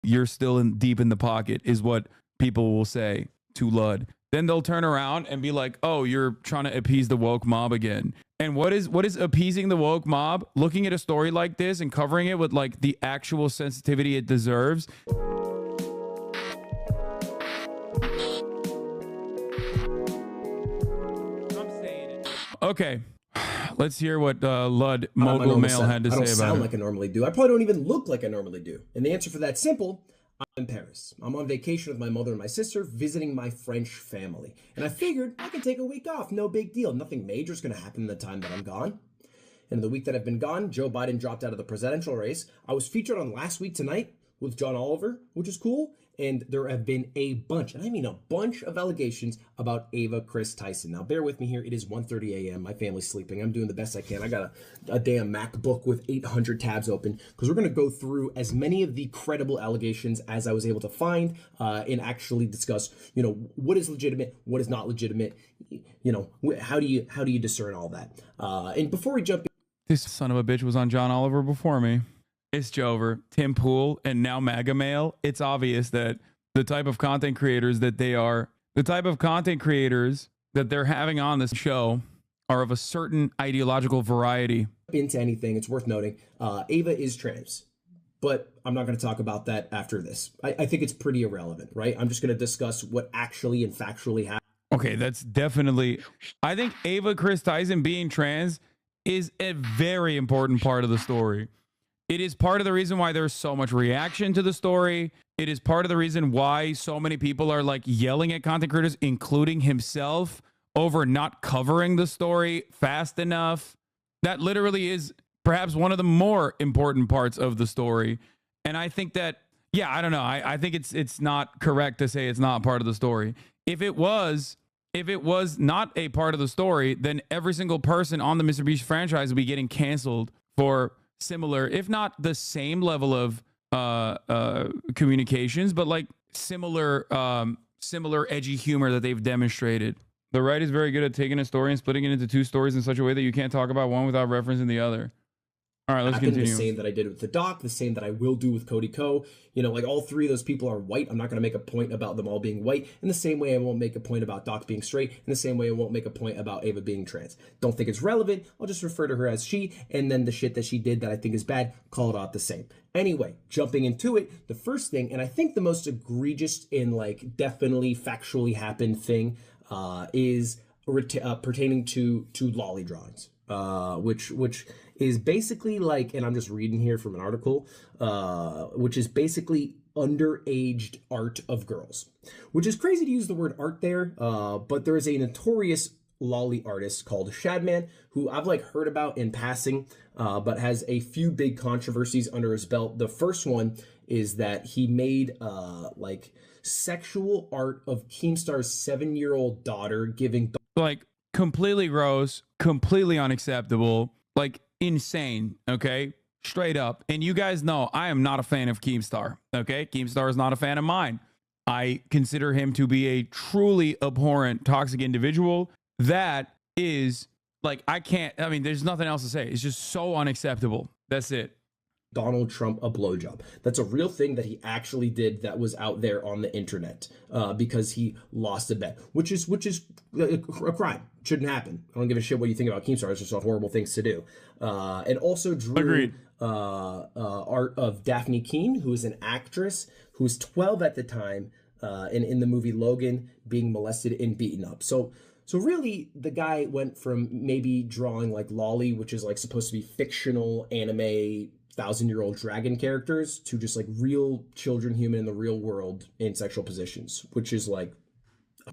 you're still deep in the pocket, is what people will say to Lud. Then they'll turn around and be like, oh, you're trying to appease the woke mob again. And what is appeasing the woke mob? Looking at a story like this and covering it with like the actual sensitivity it deserves. Okay, let's hear what Lud Mogul Male had to say about it. I don't sound like I normally do. I probably don't even look like I normally do. And the answer for that's simple. I'm in Paris. I'm on vacation with my mother and my sister, visiting my French family. And I figured I could take a week off. No big deal. Nothing major is going to happen in the time that I'm gone. And in the week that I've been gone, Joe Biden dropped out of the presidential race. I was featured on Last Week Tonight with John Oliver, which is cool. And there have been a bunch, and I mean a bunch of allegations about Ava Kris Tyson. Now, bear with me here. It is 1:30 a.m. My family's sleeping. I'm doing the best I can. I got a damn MacBook with 800 tabs open because we're going to go through as many of the credible allegations as I was able to find and actually discuss, you know, what is legitimate, what is not legitimate, you know, how do you discern all that? And before we jump in, this son of a bitch was on John Oliver before me. It's Jover, Tim Pool, and now MAGA Male. It's obvious that the type of content creators that they are, the type of content creators that they're having on this show are of a certain ideological variety. Into anything, it's worth noting, Ava is trans, but I'm not going to talk about that after this. I think it's pretty irrelevant, right? I'm just going to discuss what actually and factually happened. Okay, that's definitely, I think Ava Kris Tyson being trans is a very important part of the story. It is part of the reason why there's so much reaction to the story. It is part of the reason why so many people are like yelling at content creators, including himself, over not covering the story fast enough. That literally is perhaps one of the more important parts of the story. And I think that, yeah, I don't know. I think it's not correct to say it's not part of the story. If it was not a part of the story, then every single person on the Mr. Beast franchise would be getting canceled for similar, if not the same level of communications, but like similar edgy humor that they've demonstrated. The right is very good at taking a story and splitting it into two stories in such a way that you can't talk about one without referencing the other. All right, let's continue. The same that I did with the doc, the same that I will do with Cody Ko. You know, like all three of those people are white. I'm not going to make a point about them all being white. In the same way, I won't make a point about Doc being straight. In the same way, I won't make a point about Ava being trans. Don't think it's relevant. I'll just refer to her as she. And then the shit that she did that I think is bad, call it out the same. Anyway, jumping into it, the first thing, and I think the most egregious and like definitely factually happened thing is pertaining to lolly drawings, which is basically like, and I'm just reading here from an article, which is basically underaged art of girls, which is crazy to use the word art there, but there is a notorious lolly artist called Shadman, who I've like heard about in passing, but has a few big controversies under his belt. The first one is that he made like sexual art of Keemstar's 7-year-old daughter, giving like completely gross, completely unacceptable, like insane. Okay, straight up. And you guys know I am not a fan of Keemstar. Okay, Keemstar is not a fan of mine. I consider him to be a truly abhorrent, toxic individual. That is like, I mean, there's nothing else to say. It's just so unacceptable. That's it. Donald Trump a blowjob. That's a real thing that he actually did that was out there on the internet because he lost a bet, which is a crime. Shouldn't happen. I don't give a shit what you think about Keemstar. It's just horrible things to do. And also drew art of Daphne Keene, who is an actress who was 12 at the time, and in the movie Logan being molested and beaten up. So really, the guy went from maybe drawing like Lolly, which is like supposed to be fictional anime 1,000-year-old dragon characters, to just like real children, human in the real world in sexual positions, which is like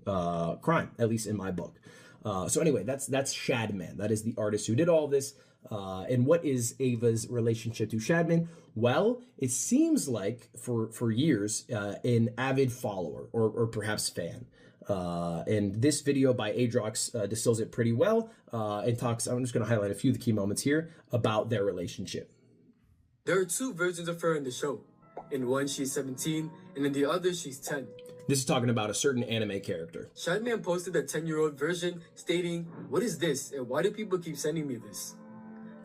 crime, at least in my book. So anyway, that's Shadman. That is the artist who did all this. And what is Ava's relationship to Shadman? Well, it seems like for years an avid follower or perhaps fan. And this video by Adrox distills it pretty well and talks, I'm just going to highlight a few of the key moments here about their relationship. There are two versions of her in the show. In one, she's 17, and in the other, she's 10. This is talking about a certain anime character. Shadman posted a 10-year-old version stating, "What is this, and why do people keep sending me this?"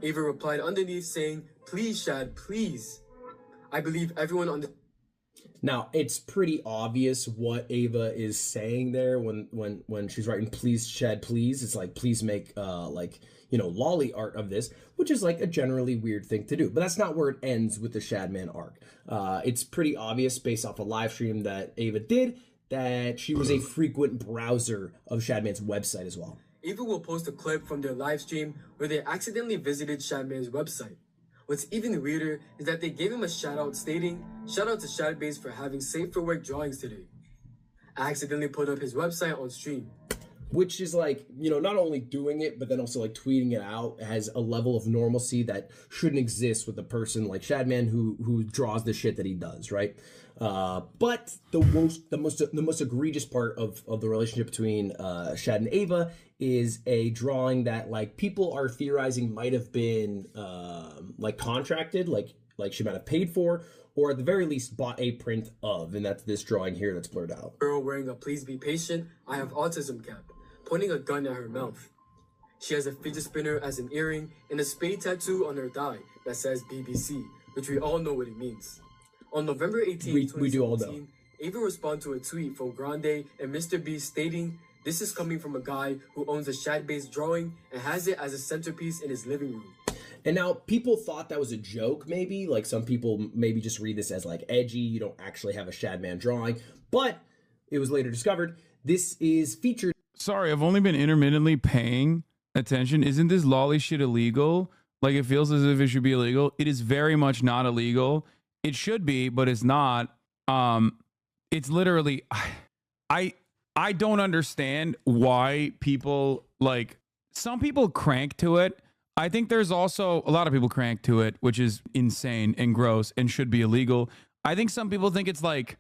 Ava replied underneath saying, "Please, Shad, please. I believe everyone on the..." Now, it's pretty obvious what Ava is saying there when she's writing please Shad please. It's like please make lolly art of this, which is like a generally weird thing to do. But that's not where it ends with the Shadman arc. It's pretty obvious based off a live stream that Ava did that she was a frequent browser of Shadman's website as well. Ava will post a clip from their live stream where they accidentally visited Shadman's website. What's even weirder is that they gave him a shout out stating, "Shout out to Shadbase for having safe for work drawings today." I accidentally put up his website on stream. Which is like, not only doing it, but then also like tweeting it out has a level of normalcy that shouldn't exist with a person like Shadman who draws the shit that he does, right? But the most egregious part of the relationship between Shad and Ava is a drawing that like people are theorizing might have been like contracted, like she might have paid for, or at the very least bought a print of, and that's this drawing here that's blurred out. Girl wearing a "Please be patient, I have autism" cap, pointing a gun at her mouth. She has a fidget spinner as an earring and a spade tattoo on her thigh that says BBC, which we all know what it means. On November 18, we do all know. Ava responded to a tweet from Grande and Mr. Beast stating, "This is coming from a guy who owns a Shad-based drawing and has it as a centerpiece in his living room." And now people thought that was a joke, maybe. Like some people maybe just read this as like edgy. You don't actually have a Shadman drawing. But it was later discovered this is featured. Sorry, I've only been intermittently paying attention. Isn't this lolly shit illegal? Like it feels as if it should be illegal. It is very much not illegal. It should be, but it's not. It's literally, I don't understand why people like, some people crank to it. I think there's also a lot of people crank to it, which is insane and gross and should be illegal. I think some people think it's like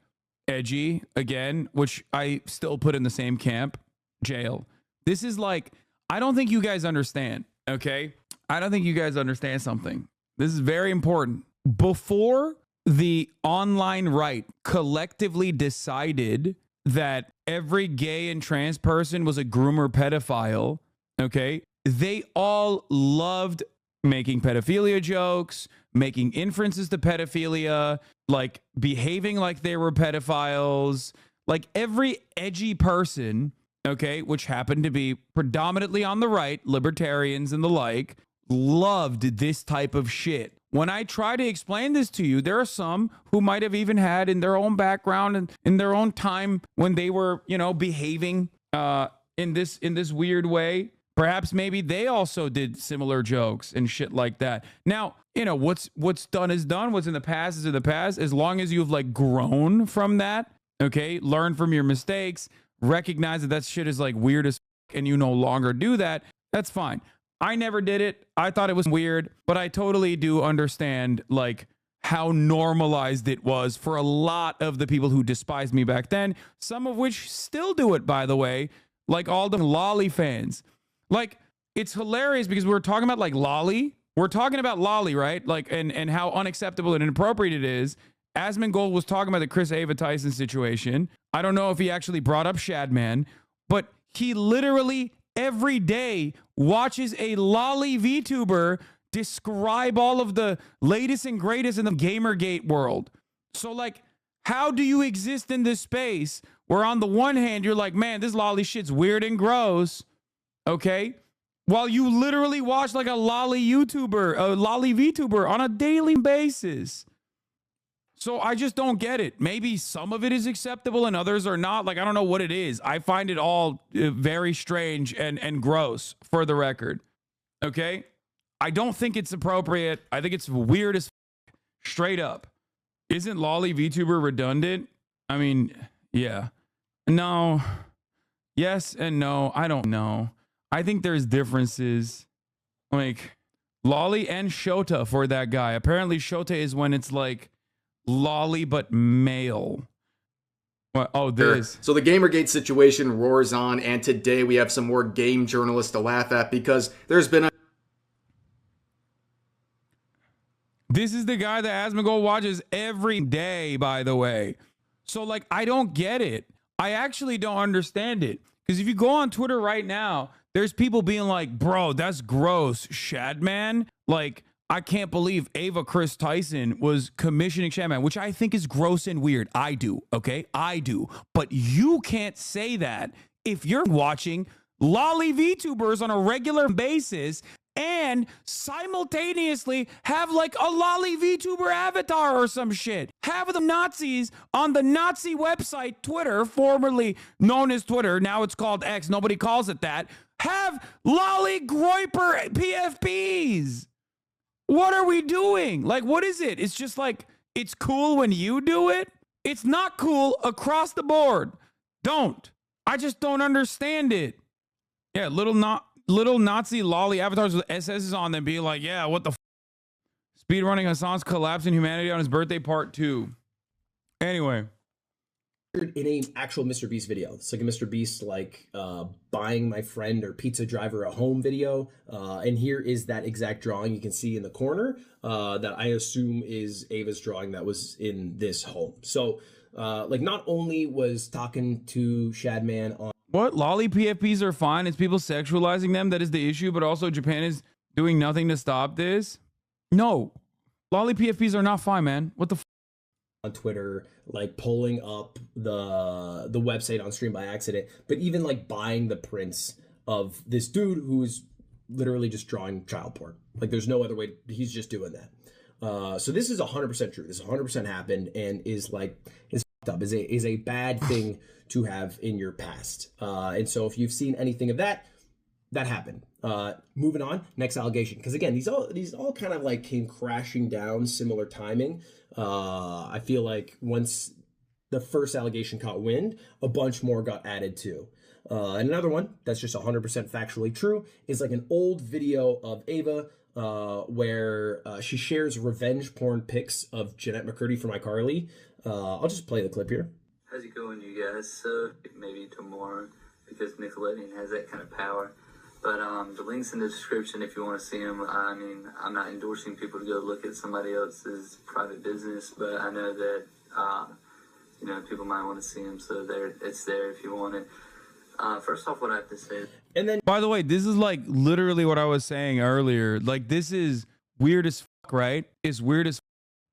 edgy again, which I still put in the same camp. Jail. This is like, I don't think you guys understand. Okay. I don't think you guys understand something. This is very important. Before the online right collectively decided that every gay and trans person was a groomer pedophile, okay, they all loved making pedophilia jokes, making inferences to pedophilia, like behaving like they were pedophiles. Like every edgy person, okay, which happened to be predominantly on the right, libertarians and the like, loved this type of shit. When I try to explain this to you, there are some who might have even had in their own background and in their own time when they were, behaving in this weird way. Perhaps maybe they also did similar jokes and shit like that. Now, what's done is done. What's in the past is in the past. As long as you've like grown from that, okay, learn from your mistakes, recognize that shit is like weird as fuck and you no longer do that, that's fine. I never did it. I thought it was weird, but I totally do understand like how normalized it was for a lot of the people who despised me back then, some of which still do it, by the way, like all the lolly fans. Like, it's hilarious because we were talking about like lolly. We're talking about lolly, right? Like, and how unacceptable and inappropriate it is. Asmongold was talking about the Kris Ava Tyson situation. I don't know if he actually brought up Shadman, but he literally every day watches a lolly VTuber describe all of the latest and greatest in the Gamergate world. So like, how do you exist in this space where on the one hand, you're like, man, this lolly shit's weird and gross, okay? While you literally watch like a lolly VTuber on a daily basis. So I just don't get it. Maybe some of it is acceptable and others are not. Like, I don't know what it is. I find it all very strange and gross, for the record. Okay? I don't think it's appropriate. I think it's weird as straight up. Isn't lolly VTuber redundant? I mean, yeah. No. Yes and no. I don't know. I think there's differences. Like, lolly and Shota for that guy. Apparently, Shota is when it's like lolly but male. What? Oh, this. So the Gamergate situation roars on, and today we have some more game journalists to laugh at because there's been a... This is the guy that Asmongold watches every day, by the way. So, like, I don't get it. I actually don't understand it. Because if you go on Twitter right now, there's people being like, bro, that's gross, Shadman. Like, I can't believe Ava Kris Tyson was commissioning Shadman, which I think is gross and weird. I do, okay? I do. But you can't say that if you're watching lolly VTubers on a regular basis and simultaneously have like a lolly VTuber avatar or some shit. Have the Nazis on the Nazi website, Twitter, formerly known as Twitter, now it's called X, nobody calls it that, have lolly groiper PFPs. What are we doing? Like, what is it? It's just like, it's cool when you do it. It's not cool across the board. Don't. I just don't understand it. Yeah, little Nazi lolly avatars with SS's on them being like, yeah, what the speedrunning Hassan's collapse in humanity on his birthday part 2. Anyway. In a actual Mr. Beast video. It's like a Mr. Beast like buying my friend or pizza driver a home video. And here is that exact drawing you can see in the corner that I assume is Ava's drawing that was in this home. So like not only was talking to Shadman on what? Lolly PFPs are fine. It's people sexualizing them that is the issue, but also Japan is doing nothing to stop this. No. Lolly PFPs are not fine, man. What the on Twitter, like pulling up the website on stream by accident, but even like buying the prints of this dude who is literally just drawing child porn. Like there's no other way. He's just doing that. So this is 100% true. This 100% happened and is like is fucked up. Is a bad thing to have in your past. And so if you've seen anything of that, that happened. Moving on, next allegation. Because again, these all kind of like came crashing down, similar timing. I feel like once the first allegation caught wind, a bunch more got added too. And another one that's just 100% factually true is like an old video of Ava where she shares revenge porn pics of Jeanette McCurdy from iCarly. I'll just play the clip here. How's it going, you guys? So maybe tomorrow, because Nickelodeon has that kind of power. But the link's in the description if you want to see them. I mean, I'm not endorsing people to go look at somebody else's private business, but I know that, you know, people might want to see them, so it's there if you want it. First off, what I have to say. And then, by the way, this is like literally what I was saying earlier. Like, this is weird as fuck, right? It's weird as fuck.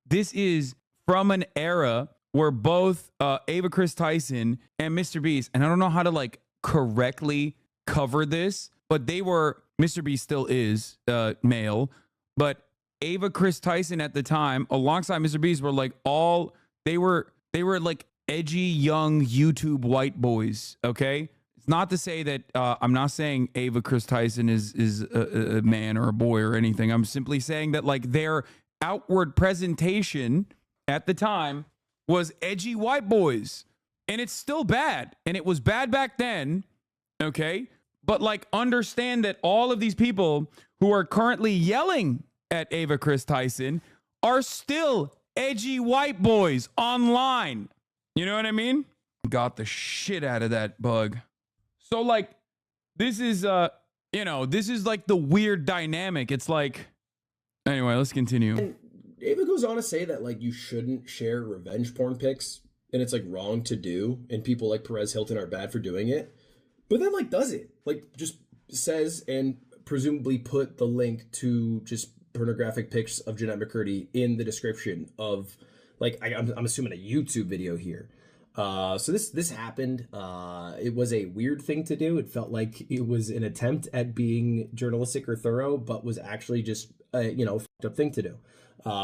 This is from an era where both Ava Kris Tyson and Mr. Beast, and I don't know how to like correctly cover this, but they were, Mr. Beast still is male, but Ava Kris Tyson at the time, alongside Mr. Beast, were like they were like edgy young YouTube white boys. Okay, it's not to say that I'm not saying Ava Kris Tyson is a man or a boy or anything. I'm simply saying that like their outward presentation at the time was edgy white boys, and it's still bad, and it was bad back then. Okay. But like, understand that all of these people who are currently yelling at Ava Kris Tyson are still edgy white boys online. You know what I mean? Got the shit out of that bug. So like, this is, you know, this is like the weird dynamic. It's like, anyway, let's continue. And Ava goes on to say that like you shouldn't share revenge porn pics and it's like wrong to do. And people like Perez Hilton are bad for doing it. But then, like, does it? Like, just says and presumably put the link to just pornographic pics of Jeanette McCurdy in the description of, like, I'm assuming a YouTube video here. So this happened. It was a weird thing to do. It felt like it was an attempt at being journalistic or thorough, but was actually just a, you know, fucked up thing to do.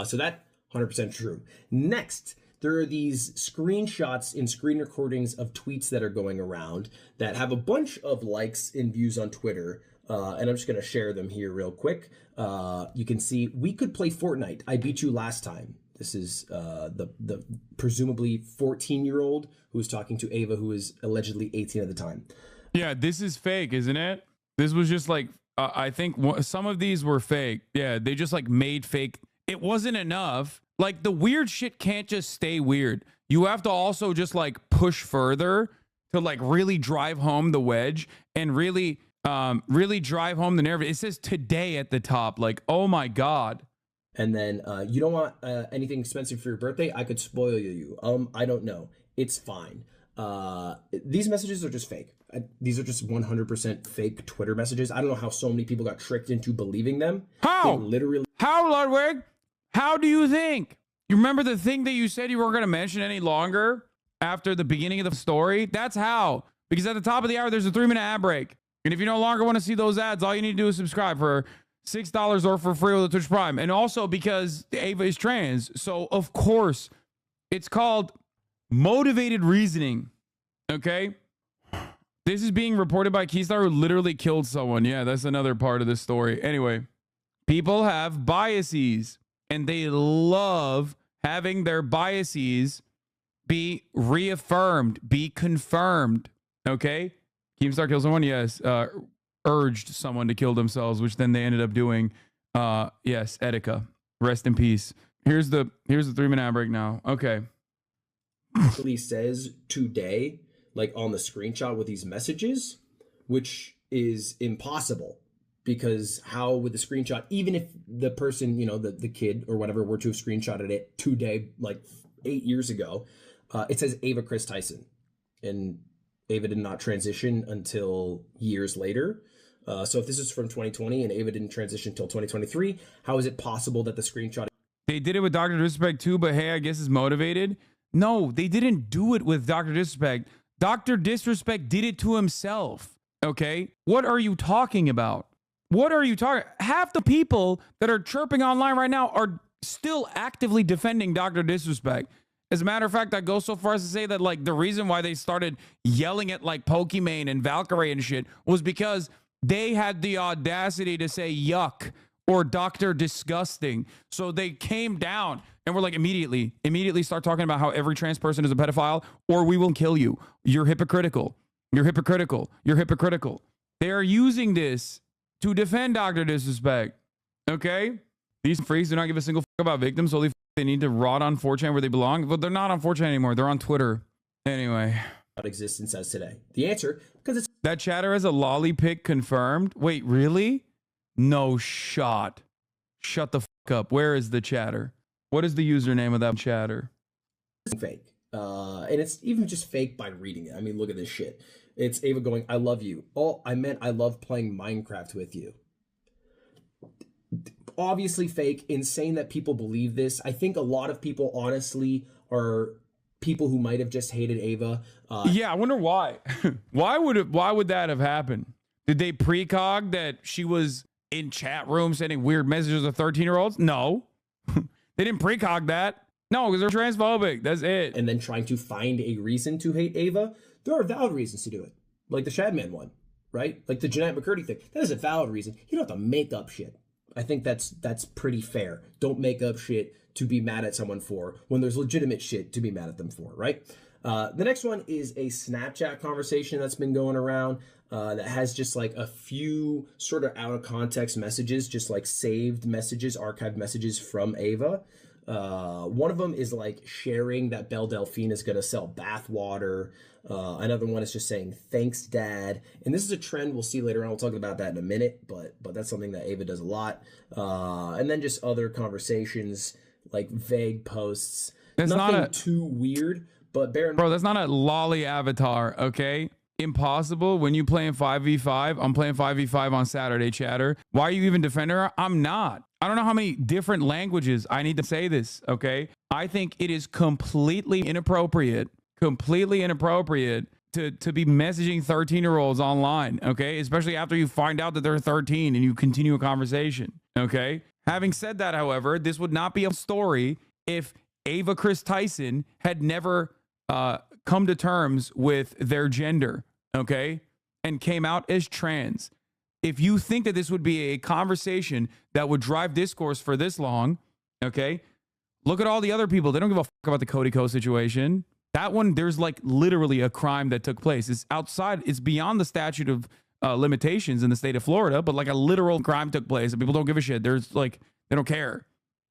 So that 100% true. Next. There are these screenshots and screen recordings of tweets that are going around that have a bunch of likes and views on Twitter. And I'm just going to share them here real quick. You can see, we could play Fortnite. I beat you last time. This is the presumably 14-year-old who was talking to Ava, who was allegedly 18 at the time. Yeah, this is fake, isn't it? This was just like, I think some of these were fake. Yeah, they just like made fake. It wasn't enough. Like, the weird shit can't just stay weird. You have to also just like push further to like really drive home the wedge and really drive home the narrative. It says today at the top. Like, oh my God. And then you don't want anything expensive for your birthday? I could spoil you. I don't know. It's fine. These messages are just fake. These are just 100% fake Twitter messages. I don't know how so many people got tricked into believing them. How? Literally. How, Ludwig? How do you think? You remember the thing that you said you weren't going to mention any longer after the beginning of the story? That's how. Because at the top of the hour, there's a 3-minute ad break. And if you no longer want to see those ads, all you need to do is subscribe for $6 or for free with the Twitch Prime. And also because Ava is trans. So, of course, it's called motivated reasoning. Okay? This is being reported by Keystar, who literally killed someone. Yeah, that's another part of this story. Anyway, people have biases, and they love having their biases be reaffirmed, be confirmed. Okay? Keemstar killed someone? Yes. Urged someone to kill themselves, which then they ended up doing. Yes, Etika. Rest in peace. Here's the 3-minute ad break now. Okay. Actually says today, like on the screenshot with these messages, which is impossible, because how would the screenshot, even if the person, you know, the kid or whatever were to have screenshotted it today, like 8 years ago, it says Ava Kris Tyson, and Ava did not transition until years later. So if this is from 2020 and Ava didn't transition until 2023, how is it possible that the screenshot? They did it with Dr. Disrespect too, but hey, I guess it's motivated. No, they didn't do it with Dr. Disrespect. Dr. Disrespect did it to himself. Okay? What are you talking about? What are you talking? Half the people that are chirping online right now are still actively defending Dr. Disrespect. As a matter of fact, I go so far as to say that, like, the reason why they started yelling at, like, Pokimane and Valkyrie and shit was because they had the audacity to say yuck or Dr. Disgusting. So they came down and were like, immediately start talking about how every trans person is a pedophile, or we will kill you. You're hypocritical. You're hypocritical. You're hypocritical. They are using this to defend Dr. Disrespect. Okay? These freaks do not give a single fuck about victims, so they need to rot on 4chan where they belong. But they're not on 4chan anymore. They're on Twitter. Anyway. Existence as today. The answer, because it's that chatter has a lolly pic confirmed. Wait, really? No shot. Shut the fuck up. Where is the chatter? What is the username of that chatter? fake. And it's even just fake by reading it. I mean, look at this shit. It's Ava going, I love you. Oh, I meant I love playing Minecraft with you. Obviously fake. Insane that people believe this. I think a lot of people honestly are people who might have just hated Ava. Yeah, I wonder why. Why would that have happened? Did they precog that she was in chat rooms sending weird messages to 13-year-olds? No. They didn't precog that. No, because they're transphobic. That's it. And then trying to find a reason to hate Ava. There are valid reasons to do it. Like the Shadman one, right? Like the Jeanette McCurdy thing. That is a valid reason. You don't have to make up shit. I think that's pretty fair. Don't make up shit to be mad at someone for when there's legitimate shit to be mad at them for, right? The next one is a Snapchat conversation that's been going around that has just like a few sort of out of context messages, just like saved messages, archived messages from Ava. One of them is like sharing that Belle Delphine is going to sell bath water. Another one is just saying, thanks, Dad. And this is a trend we'll see later on. We'll talk about that in a minute, but that's something that Ava does a lot. And then just other conversations, like vague posts. That's nothing too weird, but bro, that's not a lolly avatar, okay? Impossible. When you play in 5v5, I'm playing 5v5 on Saturday, chatter. Why are you even defending her? I'm not. I don't know how many different languages I need to say this, okay? I think it is completely inappropriate to be messaging 13-year-olds online, okay? Especially after you find out that they're 13 and you continue a conversation, okay? Having said that, however, this would not be a story if Ava Kris Tyson had never come to terms with their gender, okay? And came out as trans. If you think that this would be a conversation that would drive discourse for this long, okay, look at all the other people. They don't give a fuck about the Cody Co situation. That one, there's like literally a crime that took place. It's outside, it's beyond the statute of limitations in the state of Florida, but like a literal crime took place and people don't give a shit. There's like, they don't care,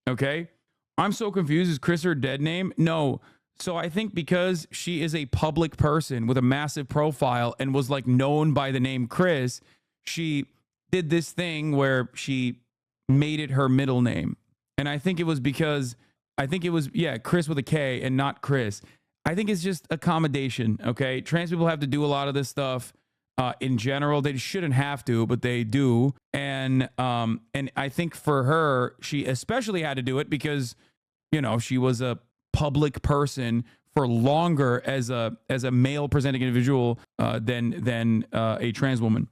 okay? I'm so confused. Is Kris her dead name? No. So I think because she is a public person with a massive profile and was like known by the name Kris, she did this thing where she made it her middle name. And I think it was because, yeah, Kris with a K and not Kris. I think it's just accommodation. Okay. Trans people have to do a lot of this stuff. In general, they shouldn't have to, but they do. And I think for her, she especially had to do it because, you know, she was a public person for longer as a male presenting individual than a trans woman.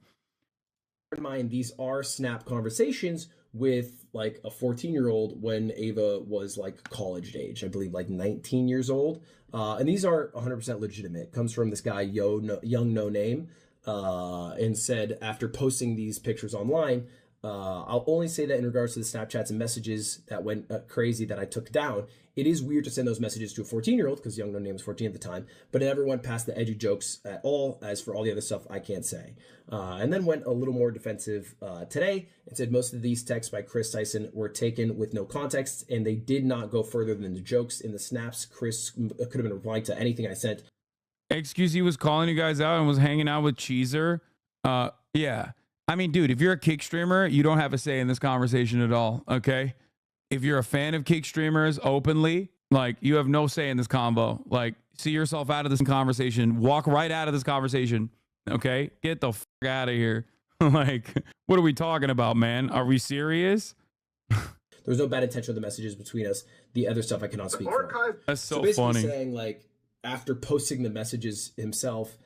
In mind, these are snap conversations with like a 14-year-old when Ava was like college age, I believe like 19 years old. And these are 100% legitimate. It comes from this guy, Young No Name, and said after posting these pictures online, I'll only say that in regards to the Snapchats and messages that went crazy that I took down, it is weird to send those messages to a 14-year-old because Young No Name was 14 at the time, but it never went past the edgy jokes at all. As for all the other stuff, I can't say. And then went a little more defensive today and said most of these texts by Kris Tyson were taken with no context and they did not go further than the jokes in the snaps. Kris could have been replying to anything I sent. Excuse, he was calling you guys out and was hanging out with Cheezer. Yeah. I mean, dude, if you're a kick streamer, you don't have a say in this conversation at all, okay? If you're a fan of kick streamers openly, like, you have no say in this convo. Like, see yourself out of this conversation. Walk right out of this conversation, okay? Get the fuck out of here. Like, what are we talking about, man? Are we serious? There's no bad intention of the messages between us. The other stuff I cannot speak for. That's so basically funny. Saying, like, after posting the messages himself,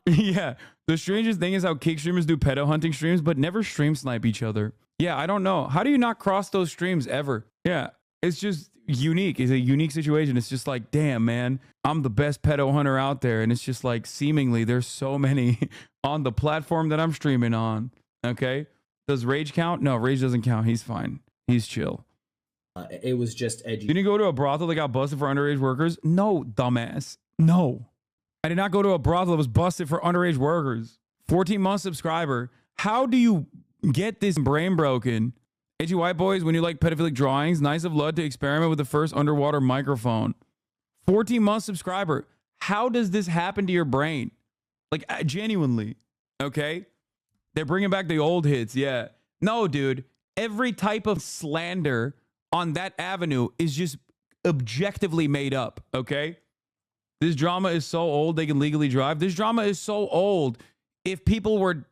yeah, the strangest thing is how kick streamers do pedo hunting streams but never stream snipe each other. Yeah, I don't know, how do you not cross those streams ever? Yeah, it's just unique. It's a unique situation. It's just like, damn, man, I'm the best pedo hunter out there, and it's just like seemingly there's so many on the platform that I'm streaming on. Okay, does Rage count? No, Rage doesn't count. He's fine, he's chill. It was just edgy. Didn't you go to a brothel that got busted for underage workers? No, dumbass, no. I did not go to a brothel that was busted for underage workers. 14-month subscriber. How do you get this brain broken? Edgy white boys, when you like pedophilic drawings, nice of Lud to experiment with the first underwater microphone. 14-month subscriber. How does this happen to your brain? Like, genuinely. Okay? They're bringing back the old hits. Yeah. No, dude. Every type of slander on that avenue is just objectively made up. Okay? This drama is so old they can legally drive. This drama is so old. If people were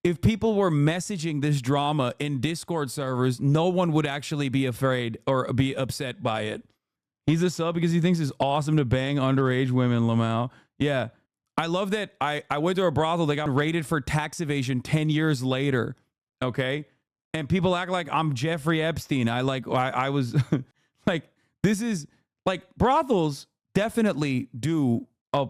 messaging this drama in Discord servers, no one would actually be afraid or be upset by it. He's a sub because he thinks it's awesome to bang underage women, Lamau. Yeah. I love that I went to a brothel that got raided for tax evasion 10 years later. Okay? And people act like I'm Jeffrey Epstein. I was like, this is like, brothels definitely do a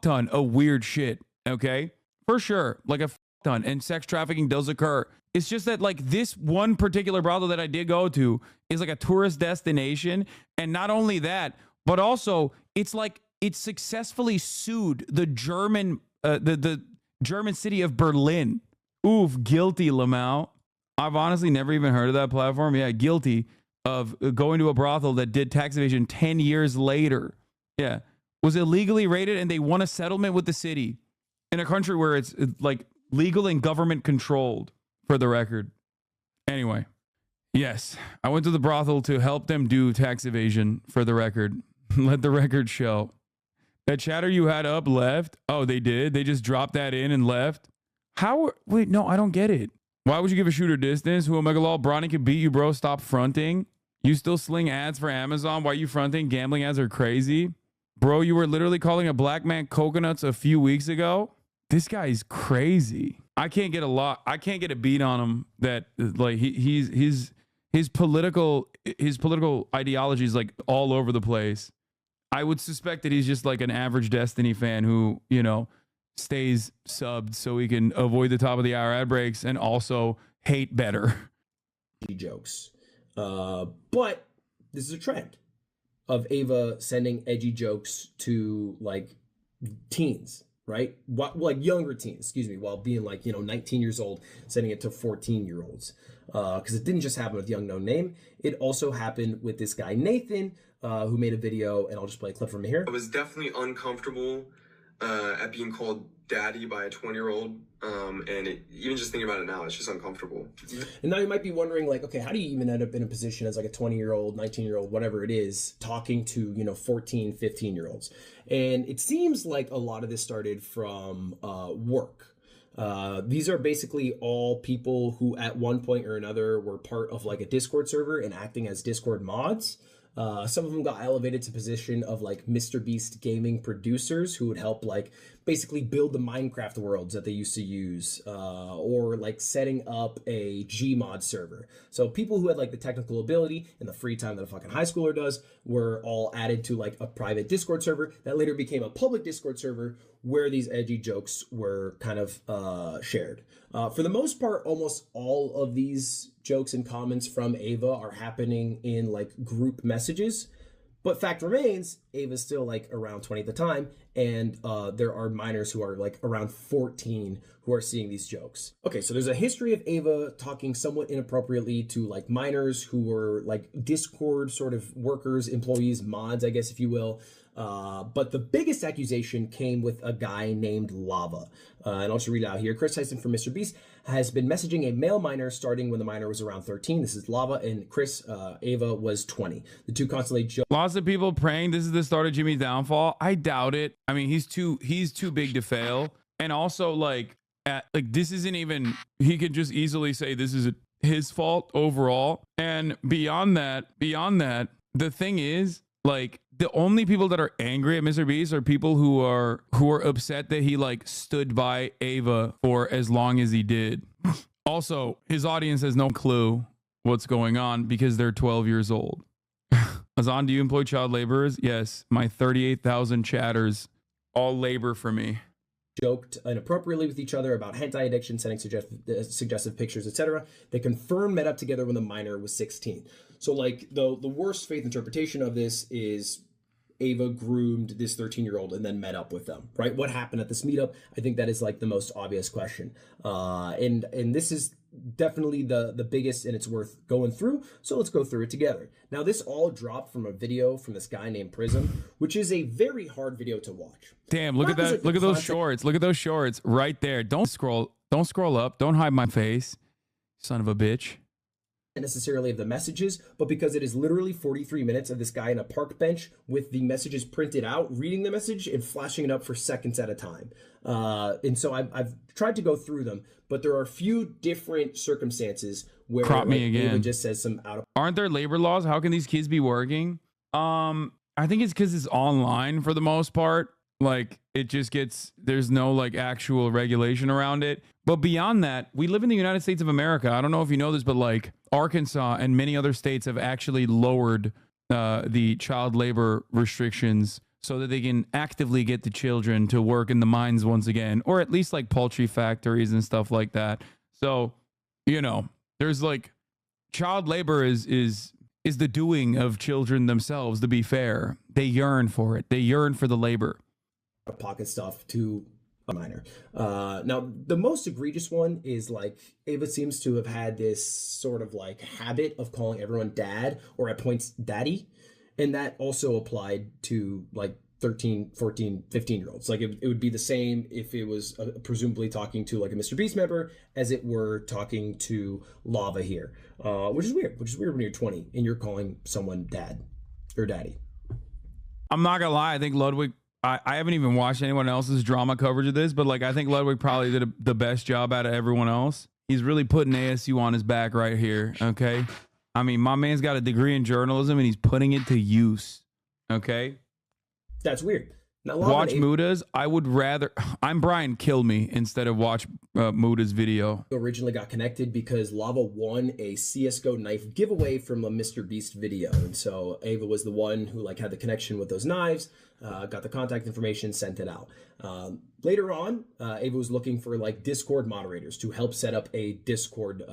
ton of weird shit, okay? For sure, like a ton. And sex trafficking does occur. It's just that like this one particular brothel that I did go to is like a tourist destination. And not only that, but also it's like it successfully sued the German, the German city of Berlin. Oof, guilty, Lamau. I've honestly never even heard of that platform. Yeah, guilty of going to a brothel that did tax evasion 10 years later. Yeah, was illegally raided and they won a settlement with the city in a country where it's like legal and government controlled, for the record. Anyway, yes, I went to the brothel to help them do tax evasion, for the record. Let the record show. That chatter you had up left? Oh, they did? They just dropped that in and left? How? Wait, no, I don't get it. Why would you give a shooter distance? Who Megalol? Bronny can beat you, bro. Stop fronting. You still sling ads for Amazon? Why are you fronting? Gambling ads are crazy. Bro, you were literally calling a black man coconuts a few weeks ago. This guy's crazy. I can't get a beat on him that like his political ideology is like all over the place. I would suspect that he's just like an average Destiny fan who, you know, stays subbed so he can avoid the top of the hour ad breaks and also hate better. Jokes. But this is a trend of Ava sending edgy jokes to like teens, right? Like younger teens, excuse me, while being like, 19 years old, sending it to 14-year-olds. Because it didn't just happen with Young No Name. It also happened with this guy, Nathan, who made a video, and I'll just play a clip from here. I was definitely uncomfortable at being called daddy by a 20-year-old. Even just thinking about it now, it's just uncomfortable. And now you might be wondering, like, okay, how do you even end up in a position as like a 20-year-old, 19-year-old, whatever it is, talking to, 14, 15-year-olds? And it seems like a lot of this started from work. These are basically all people who at one point or another were part of like a Discord server and acting as Discord mods. Some of them got elevated to position of like Mr. Beast gaming producers who would help like basically build the Minecraft worlds that they used to use, or like setting up a Gmod server. So people who had like the technical ability and the free time that a fucking high schooler does were all added to like a private Discord server that later became a public Discord server where these edgy jokes were kind of shared. For the most part, almost all of these jokes and comments from Ava are happening in like group messages. But fact remains, Ava's still like around 20 at the time, and there are minors who are like around 14 who are seeing these jokes. Okay, so there's a history of Ava talking somewhat inappropriately to like minors who were like Discord sort of workers, employees, mods, I guess if you will. But the biggest accusation came with a guy named Lava. And I'll just read it out here. Kris Tyson from Mr. Beast has been messaging a male minor starting when the minor was around 13. This is Lava, and Ava was 20. The two constantly joke. Lots of people praying this is the start of Jimmy's downfall. I doubt it. I mean, he's too big to fail. And also this isn't even, he could just easily say this is his fault overall. And beyond that, the thing is, like, the only people that are angry at Mr. Beast are people who are upset that he like stood by Ava for as long as he did. Also, his audience has no clue what's going on because they're 12 years old. Azan, do you employ child laborers? Yes, my 38,000 chatters all labor for me. Joked inappropriately with each other about hentai addiction, sending suggestive pictures, etc. They confirmed met up together when the minor was 16. So like the worst faith interpretation of this is Ava groomed this 13-year-old and then met up with them, right? What happened at this meetup? I think that is like the most obvious question. And this is definitely the biggest, and it's worth going through. So let's go through it together. Now, this all dropped from a video from this guy named Prism, which is a very hard video to watch. Damn, look at that. Like, look at those shorts. Look at those shorts right there. Don't scroll up. Don't hide my face, son of a bitch. Necessarily of the messages, but because it is literally 43 minutes of this guy in a park bench with the messages printed out, reading the message and flashing it up for seconds at a time. And so I've tried to go through them, but there are a few different circumstances where Crop me again. Ava just says some out of. Aren't there labor laws? How can these kids be working? I think it's because it's online for the most part. Like, it just gets, there's no like actual regulation around it. But beyond that, we live in the United States of America. I don't know if you know this, but like Arkansas and many other states have actually lowered the child labor restrictions so that they can actively get the children to work in the mines once again, or at least like poultry factories and stuff like that. So, there's like child labor is the doing of children themselves, to be fair. They yearn for it. They yearn for the labor. Pocket stuff to a minor. Now, the most egregious one is like Ava seems to have had this sort of like habit of calling everyone dad, or at points daddy. And that also applied to like 13, 14, 15-year-olds. Like it would be the same if it was presumably talking to like a Mr. Beast member as it were talking to Lava here, which is weird when you're 20 and you're calling someone dad or daddy. I'm not gonna lie. I think Ludwig, I haven't even watched anyone else's drama coverage of this, but like I think Ludwig probably did the best job out of everyone else. He's really putting ASU on his back right here. Okay. I mean, my man's got a degree in journalism and he's putting it to use. Okay. That's weird. Now, watch Muda's. I would rather, I'm Brian, kill me instead of watch Muda's video. Originally got connected because Lava won a CSGO knife giveaway from a Mr. Beast video. And so Ava was the one who like had the connection with those knives, got the contact information, sent it out. Later on, Ava was looking for like Discord moderators to help set up a Discord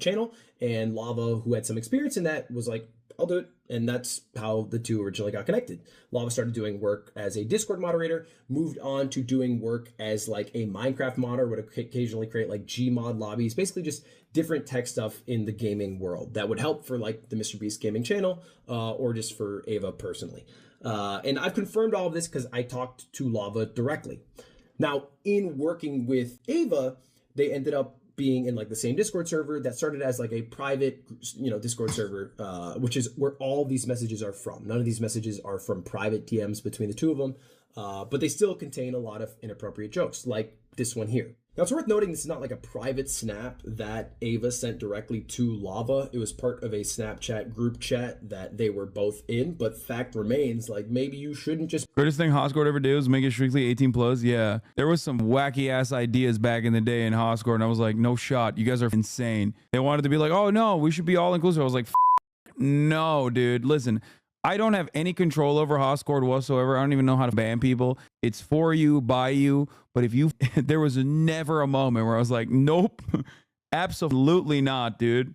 channel. And Lava, who had some experience in that, was like, I'll do it. And that's how the two originally got connected. Lava started doing work as a Discord moderator, moved on to doing work as like a Minecraft modder, would occasionally create like Gmod lobbies, basically just different tech stuff in the gaming world that would help for like the Mr. Beast gaming channel, or just for Ava personally. And I've confirmed all of this because I talked to Lava directly. Now, in working with Ava, they ended up being in like the same Discord server that started as like a private, Discord server, which is where all these messages are from. None of these messages are from private DMs between the two of them, but they still contain a lot of inappropriate jokes, like this one here. Now, it's worth noting this is not like a private snap that Ava sent directly to Lava. It was part of a Snapchat group chat that they were both in, but fact remains, like, maybe you shouldn't just... Greatest thing Hoscourt ever did was make it strictly 18 plus. Yeah, there was some wacky ass ideas back in the day in Hoscourt, and I was like, no shot, you guys are insane. They wanted to be like, oh no, we should be all inclusive. I was like, no, dude, listen. I don't have any control over Hoscourt whatsoever. I don't even know how to ban people. It's for you, by you. But if you, there was never a moment where I was like, nope, absolutely not, dude.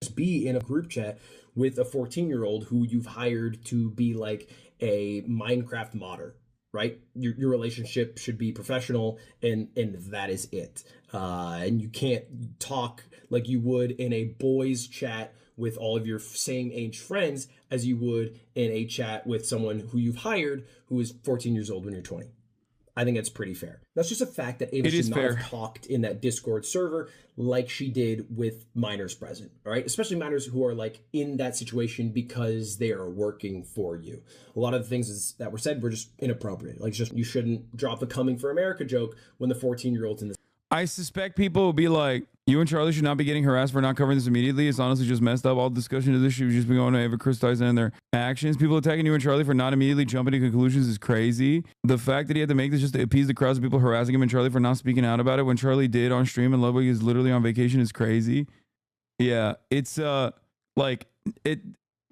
Just be in a group chat with a 14-year-old who you've hired to be like a Minecraft modder, right? Your relationship should be professional, and that is it. And you can't talk like you would in a boys chat with all of your same age friends as you would in a chat with someone who you've hired who is 14 years old when you're 20. I think that's pretty fair. That's just a fact that Ava should not have talked in that Discord server like she did with minors present, all right? Especially minors who are like in that situation because they are working for you. A lot of the things that were said were just inappropriate. Like, just, you shouldn't drop the coming for America joke when the 14-year-old's in this. I suspect people will be like, you and Charlie should not be getting harassed for not covering this immediately. It's honestly just messed up. All discussion of this should just be going to Ava Kris Tyson and their actions. People attacking you and Charlie for not immediately jumping to conclusions is crazy. The fact that he had to make this just to appease the crowds of people harassing him and Charlie for not speaking out about it when Charlie did on stream and Ludwig is literally on vacation is crazy. Yeah, it's right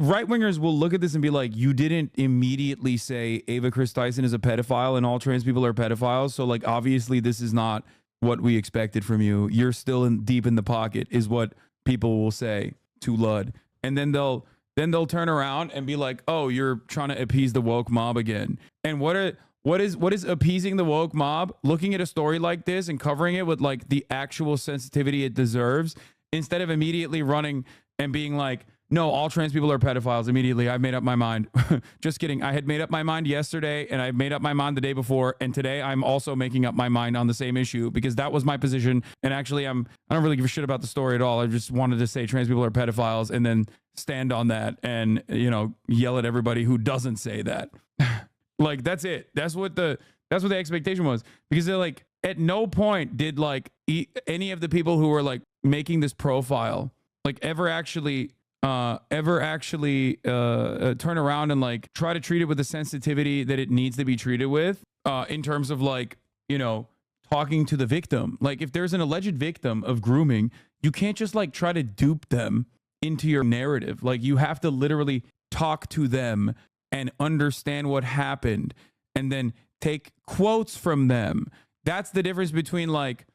wingers will look at this and be like, you didn't immediately say Ava Kris Tyson is a pedophile and all trans people are pedophiles. So like, obviously this is not what we expected from you. You're still deep in the pocket is what people will say to Lud. And then they'll turn around and be like, oh, you're trying to appease the woke mob again. And what is appeasing the woke mob? Looking at a story like this and covering it with like the actual sensitivity it deserves, instead of immediately running and being like, no, all trans people are pedophiles immediately. I've made up my mind. Just kidding. I had made up my mind yesterday and I made up my mind the day before. And today I'm also making up my mind on the same issue because that was my position. And actually I don't really give a shit about the story at all. I just wanted to say trans people are pedophiles and then stand on that and, yell at everybody who doesn't say that. Like, that's it. That's what the expectation was, because they're like, at no point did like any of the people who were like making this profile like ever actually turn around and like try to treat it with the sensitivity that it needs to be treated with, in terms of like, talking to the victim. Like, if there's an alleged victim of grooming, you can't just like try to dupe them into your narrative. Like, you have to literally talk to them and understand what happened and then take quotes from them. That's the difference between like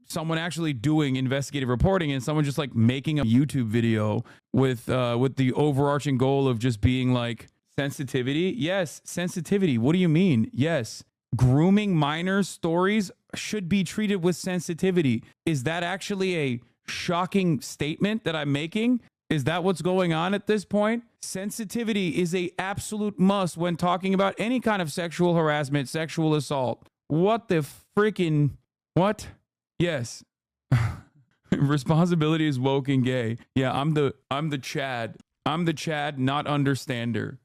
someone actually doing investigative reporting and someone just like making a YouTube video with the overarching goal of just being like sensitivity. Yes, sensitivity. What do you mean? Yes. Grooming minors stories should be treated with sensitivity. Is that actually a shocking statement that I'm making? Is that what's going on at this point? Sensitivity is a absolute must when talking about any kind of sexual harassment, sexual assault. What the freaking what? Yes. Responsibility is woke and gay. Yeah, I'm the Chad. I'm the Chad, not understander.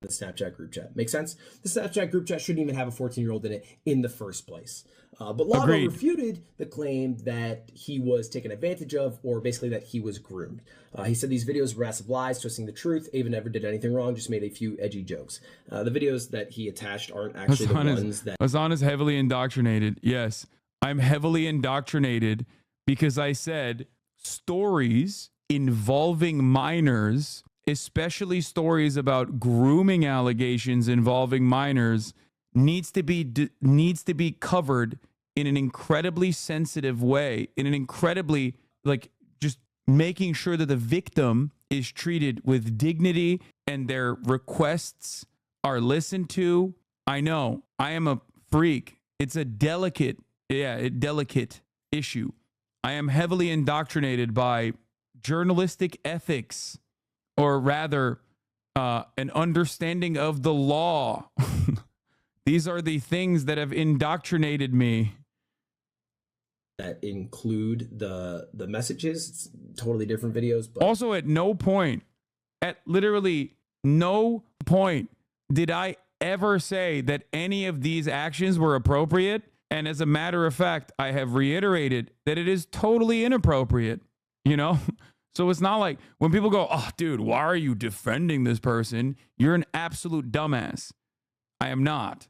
The Snapchat group chat. Make sense? The Snapchat group chat shouldn't even have a 14-year-old in it in the first place. But Lava refuted the claim that he was taken advantage of, or basically that he was groomed. He said these videos were massive lies, twisting the truth. Ava never did anything wrong, just made a few edgy jokes. The videos that he attached aren't actually the ones that... Hassan is heavily indoctrinated. Yes, I'm heavily indoctrinated because I said stories involving minors, especially stories about grooming allegations involving minors, needs to be covered in an incredibly sensitive way, in an incredibly, like, just making sure that the victim is treated with dignity and their requests are listened to. I know I am a freak. It's a delicate issue. I am heavily indoctrinated by journalistic ethics, or rather an understanding of the law. These are the things that have indoctrinated me. That include the messages. It's totally different videos. But Also, at literally no point did I ever say that any of these actions were appropriate. And as a matter of fact, I have reiterated that it is totally inappropriate, you know? So it's not like when people go, oh, dude, why are you defending this person? You're an absolute dumbass. I am not.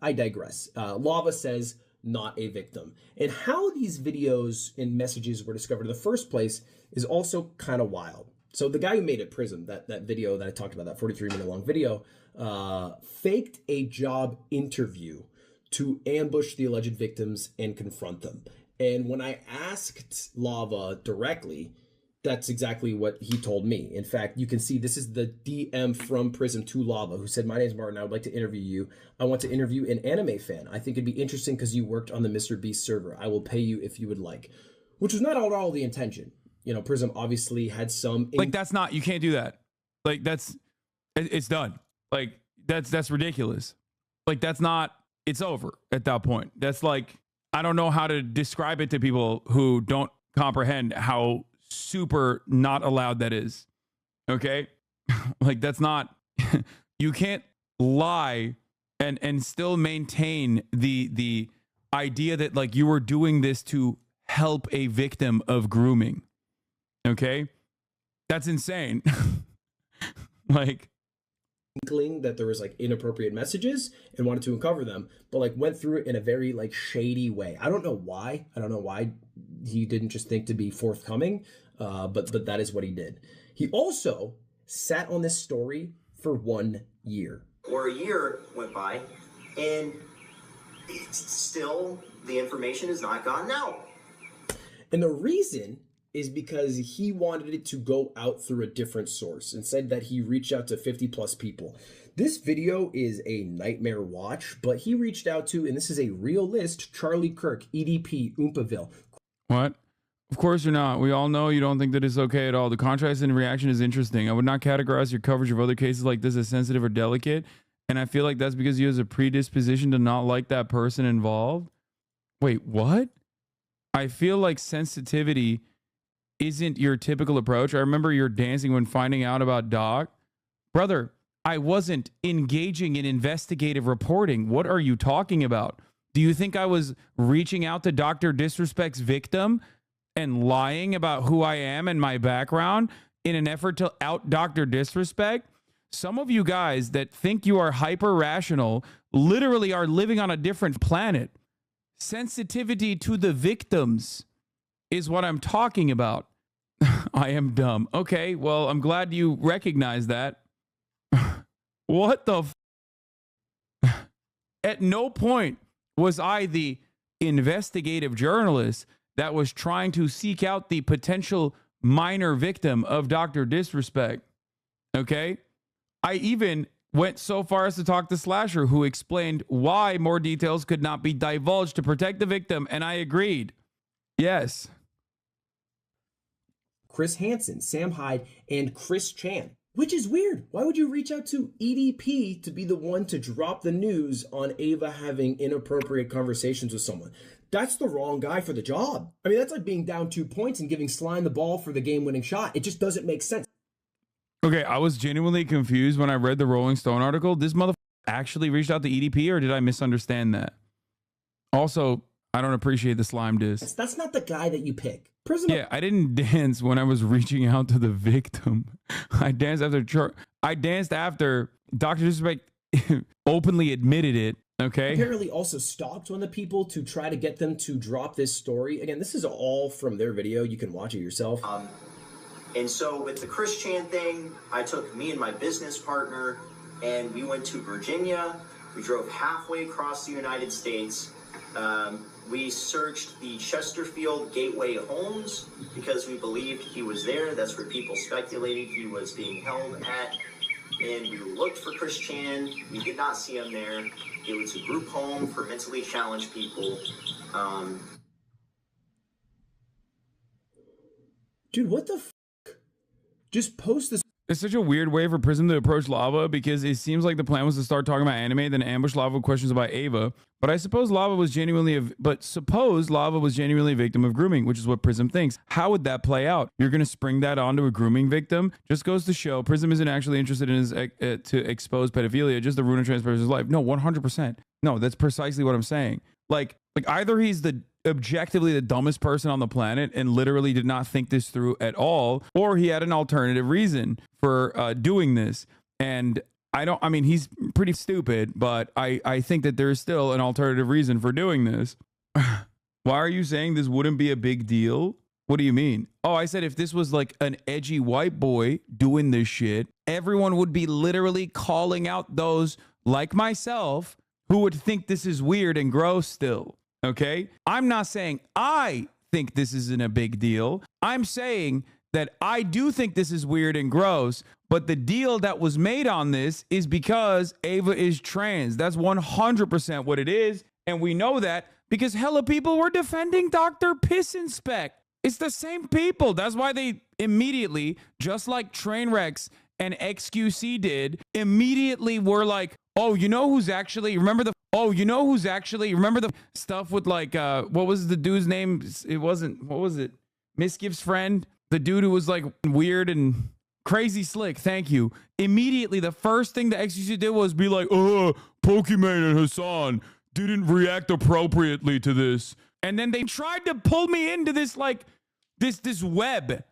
I digress. Lava says, not a victim. And how these videos and messages were discovered in the first place is also kind of wild. So the guy who made it, Prism, that video that I talked about, that 43-minute long video, faked a job interview to ambush the alleged victims and confront them. And when I asked Lava directly, that's exactly what he told me. In fact, you can see this is the DM from Prism to Lava, who said, my name is Martin. I would like to interview you. I want to interview an anime fan. I think it'd be interesting because you worked on the Mr. Beast server. I will pay you if you would like. Which was not at all the intention. You know, Prism obviously had some... Like, that's not... You can't do that. Like, that's... It's done. Like, that's ridiculous. Like, that's not... It's over at that point. That's like... I don't know how to describe it to people who don't comprehend how super not allowed that is. Okay? Like, that's not... You can't lie and still maintain the idea that, like, you were doing this to help a victim of grooming. Okay? That's insane. Like... inkling that there was like inappropriate messages and wanted to uncover them, but like went through it in a very like shady way. I don't know why he didn't just think to be forthcoming, but that is what he did. He also sat on this story for 1 year. Or a year went by and it's still the information has not gotten out. And the reason is because he wanted it to go out through a different source and said that he reached out to 50 plus people. This video is a nightmare watch, but he reached out to, and this is a real list, Charlie Kirk, EDP, Oompaville. What? Of course you're not. We all know you don't think that it's okay at all. The contrast and reaction is interesting. I would not categorize your coverage of other cases like this as sensitive or delicate. And I feel like that's because you have a predisposition to not like that person involved. Wait, what? I feel like sensitivity isn't your typical approach. I remember you're dancing when finding out about Doc. Brother, I wasn't engaging in investigative reporting. What are you talking about? Do you think I was reaching out to Dr. Disrespect's victim and lying about who I am and my background in an effort to out Dr. Disrespect? Some of you guys that think you are hyper rational literally are living on a different planet. Sensitivity to the victims is what I'm talking about. I am dumb. Okay, well, I'm glad you recognize that. What the At no point was I the investigative journalist that was trying to seek out the potential minor victim of Dr. Disrespect. Okay? I even went so far as to talk to Slasher, who explained why more details could not be divulged to protect the victim, and I agreed. Yes. Chris Hansen, Sam Hyde, and Chris Chan. Which is weird. Why would you reach out to EDP to be the one to drop the news on Ava having inappropriate conversations with someone? That's the wrong guy for the job. I mean, that's like being down 2 points and giving Slime the ball for the game-winning shot. It just doesn't make sense. Okay, I was genuinely confused when I read the Rolling Stone article. This motherfucker actually reached out to EDP, or did I misunderstand that? Also, I don't appreciate the slime diss. That's not the guy that you pick. Prism. Yeah, I didn't dance when I was reaching out to the victim. I danced after Dr. Disrespect openly admitted it. Okay. Apparently also stalked one of the people to try to get them to drop this story. Again, this is all from their video. You can watch it yourself. And so with the Chris Chan thing, I took me and my business partner and we went to Virginia. We drove halfway across the United States. We searched the Chesterfield Gateway homes because we believed he was there. That's where people speculated he was being held at. And we looked for Chris Chan. We did not see him there. It was a group home for mentally challenged people. Dude, what the f***? Just post this. It's such a weird way for Prism to approach Lava because it seems like the plan was to start talking about anime, then ambush Lava with questions about Ava. But suppose Lava was genuinely a victim of grooming, which is what Prism thinks. How would that play out? You're going to spring that onto a grooming victim? Just goes to show Prism isn't actually interested in his to expose pedophilia, just to ruin a trans person's life. No, 100%. No, that's precisely what I'm saying. Like either he's objectively the dumbest person on the planet and literally did not think this through at all, or he had an alternative reason for doing this. And he's pretty stupid, but I think that there's still an alternative reason for doing this. Why are you saying this wouldn't be a big deal? What do you mean? Oh, I said if this was like an edgy white boy doing this shit, everyone would be literally calling out those like myself who would think this is weird and gross still. Okay? I'm not saying I think this isn't a big deal. I'm saying that I do think this is weird and gross, but the deal that was made on this is because Ava is trans. That's 100% what it is. And we know that because hella people were defending Dr. Piss Inspect. It's the same people. That's why they immediately, just like Trainwrecks and XQC did, immediately were like, oh, remember the stuff with like, what was the dude's name? What was it? Misgift's friend? The dude who was like weird and crazy slick. Thank you. Immediately, the first thing the XQC did was be like, Pokemon and Hassan didn't react appropriately to this. And then they tried to pull me into this, like, this web.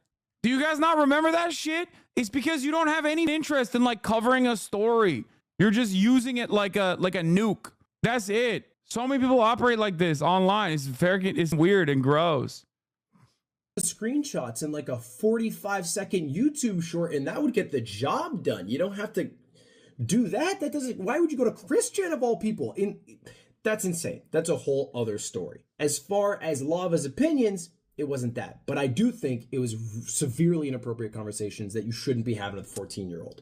Do you guys not remember that shit? It's because you don't have any interest in like covering a story. You're just using it like a nuke. That's it. So many people operate like this online. It's weird and gross. Screenshots in like a 45-second YouTube short, and that would get the job done. You don't have to do that. Why would you go to Christian of all people? That's insane. That's a whole other story. As far as Lava's opinions, it wasn't that. But I do think it was severely inappropriate conversations that you shouldn't be having with a 14-year-old.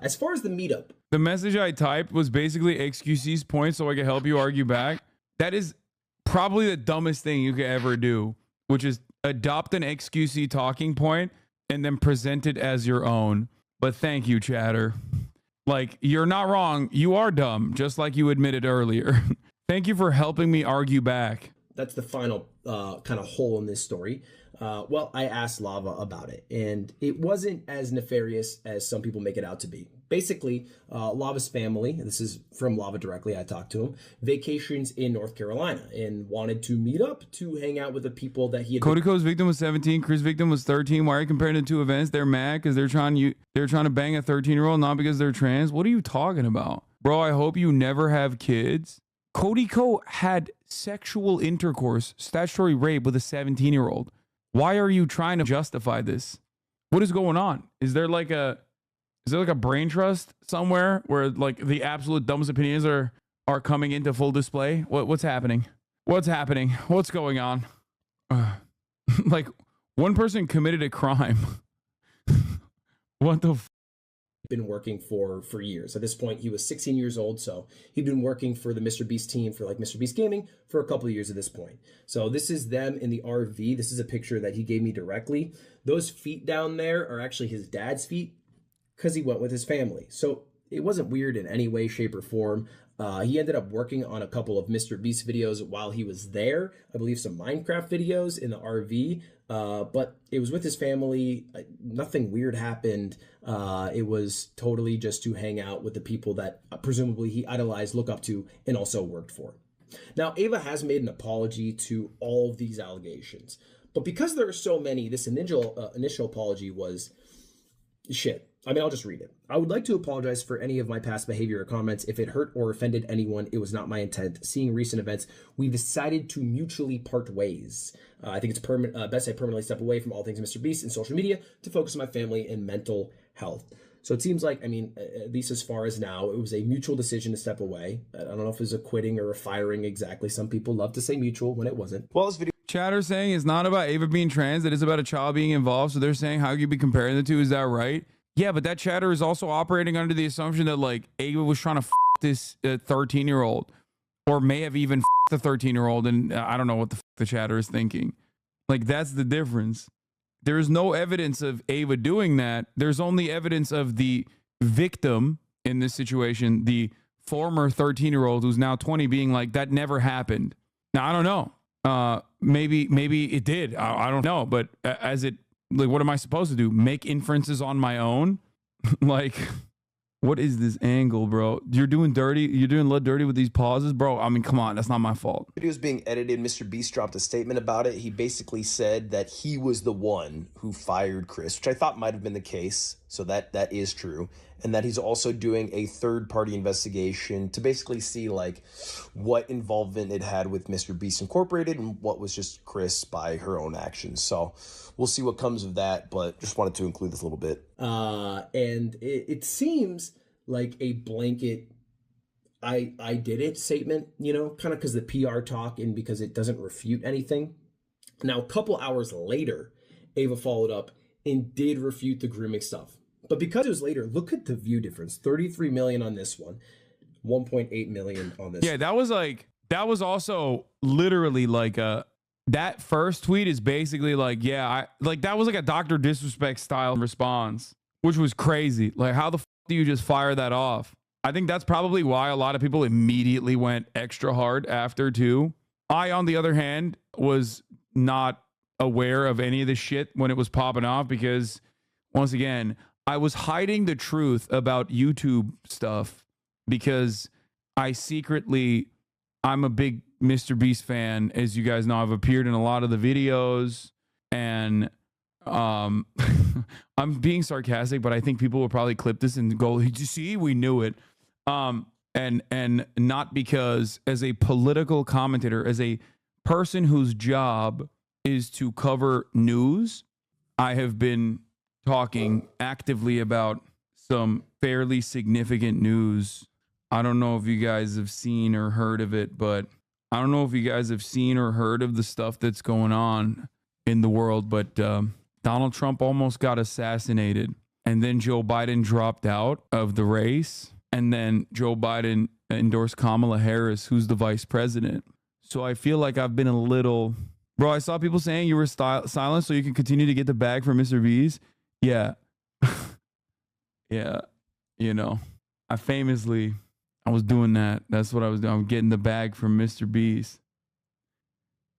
As far as the meetup. The message I typed was basically XQC's point so I could help you argue back. That is probably the dumbest thing you could ever do, which is adopt an XQC talking point and then present it as your own. But thank you, chatter. Like, you're not wrong. You are dumb, just like you admitted earlier. Thank you for helping me argue back. That's the final kind of hole in this story. Well, I asked Lava about it, and it wasn't as nefarious as some people make it out to be. Basically, Lava's family, and this is from Lava directly, I talked to him, vacations in North Carolina and wanted to meet up to hang out with the people that he had. Kodiko's victim was 17, Chris' victim was 13. Why are you comparing the two events? They're mad because they're trying to bang a 13-year-old, not because they're trans. What are you talking about? Bro, I hope you never have kids. Kodiko had sexual intercourse, statutory rape with a 17-year-old. Why are you trying to justify this? What is going on? Is there like a brain trust somewhere where like the absolute dumbest opinions are coming into full display? What's happening? What's happening? What's going on? Like one person committed a crime. What the been working for years. At this point, he was 16 years old, so he'd been working for the Mr. Beast team for like Mr. Beast Gaming for a couple of years at this point. So this is them in the RV. This is a picture that he gave me directly. Those feet down there are actually his dad's feet because he went with his family. So it wasn't weird in any way, shape, or form. He ended up working on a couple of Mr. Beast videos while he was there. I believe some Minecraft videos in the RV. But it was with his family. Nothing weird happened. It was totally just to hang out with the people that presumably he idolized, looked up to, and also worked for. Now, Ava has made an apology to all of these allegations. But because there are so many, this initial apology was shit. I mean, I'll just read it. I would like to apologize for any of my past behavior or comments. If it hurt or offended anyone, it was not my intent. Seeing recent events, we've decided to mutually part ways. I think it's best I permanently step away from all things Mr. Beast and social media to focus on my family and mental health. So it seems like, I mean, at least as far as now, it was a mutual decision to step away. I don't know if it was a quitting or a firing exactly. Some people love to say mutual when it wasn't. Well, this video. Chatter saying it's not about Ava being trans. It is about a child being involved. So they're saying, how could you be comparing the two? Is that right? Yeah, but that chatter is also operating under the assumption that like Ava was trying to this 13-year-old or may have even the 13-year-old. And I don't know what the chatter is thinking. Like, that's the difference. there's no evidence of Ava doing that. There's only evidence of the victim in this situation, the former 13-year-old who's now 20, being like, that never happened. Now, I don't know. Maybe it did. I don't know. But what am I supposed to do? Make inferences on my own? Like, what is this angle, bro? You're doing Lud dirty with these pauses, bro. I mean, come on, that's not my fault. Video was being edited. Mr. Beast dropped a statement about it. He basically said that he was the one who fired Kris, which I thought might have been the case. So that is true. And that he's also doing a third-party investigation to basically see like what involvement it had with Mr. Beast Incorporated and what was just Kris by her own actions. So we'll see what comes of that, but just wanted to include this a little bit. And it seems like a blanket I did it statement, you know, kind of because the PR talk and because it doesn't refute anything. Now, a couple hours later, Ava followed up and did refute the grooming stuff. But because it was later, look at the view difference. 33 million on this one, 1.8 million on this. Yeah, that was also literally like that first tweet is basically like, that was like a Dr. Disrespect style response, which was crazy. Like, how the do you just fire that off? I think that's probably why a lot of people immediately went extra hard after too. I, on the other hand, was not aware of any of this shit when it was popping off because, once again, I was hiding the truth about YouTube stuff because I'm a big Mr. Beast fan. As you guys know, I've appeared in a lot of the videos, and I'm being sarcastic, but I think people will probably clip this and go, "You see, we knew it." And not because, as a political commentator, as a person whose job is to cover news, I have been talking actively about some fairly significant news. I don't know if you guys have seen or heard of it, but I don't know if you guys have seen or heard of the stuff that's going on in the world, but Donald Trump almost got assassinated, and then Joe Biden dropped out of the race, and then Joe Biden endorsed Kamala Harris, who's the vice president. So I feel like I've been a little... Bro, I saw people saying you were silent so you can continue to get the bag from Mr. B's. Yeah. Yeah. You know, I was doing that. That's what I was doing. I'm getting the bag from Mr. B's.